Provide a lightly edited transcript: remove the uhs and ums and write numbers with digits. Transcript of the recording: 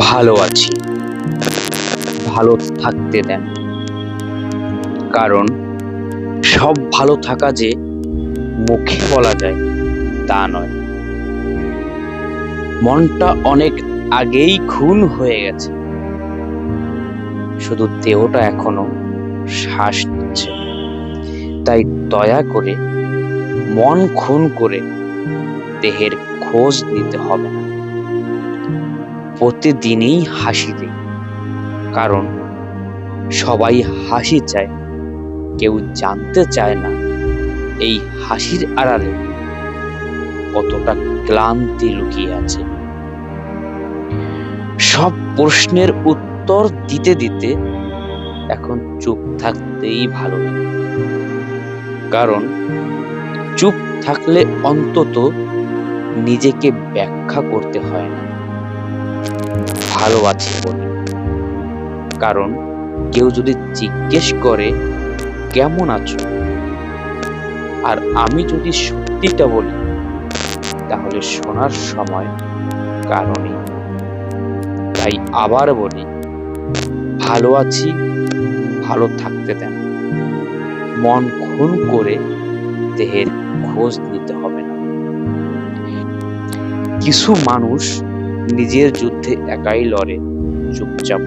ভালো আছি, ভালো থাকতে দেন। কারণ সব ভালো থাকা যে মুখে বলা যায় তা নয়। মনটা অনেক আগেই খুন হয়ে গেছে, শুধু দেহটা এখনো শ্বাস নিচ্ছে। তাই দয়া করে মন খুন করে দেহের খোঁজ নিতে হবে না। প্রতিদিনই হাসি দিই, কারণ সবাই হাসি চায়, কেউ জানতে চায় না এই হাসির আড়ালে কতটা ক্লান্তি লুকিয়ে আছে। সব প্রশ্নের উত্তর দিতে দিতে এখন চুপ থাকতেই ভালো লাগে। কারণ চুপ থাকলে অন্তত নিজেকে ব্যাখ্যা করতে হয় না। ভালো আছি বলি, কারণ কেউ যদি জিজ্ঞেস করে কেমন আছো, আর আমি যদি সত্যিটা বলি, তাহলে শোনার সময় কারণে। তাই আবার বলি, ভালো আছি, ভালো থাকতে দেন। মন খুন করে দেহের খোঁজ নিতে হবে না। কিছু মানুষ নিজের যুদ্ধে একাই লড়ে, চুপচাপ।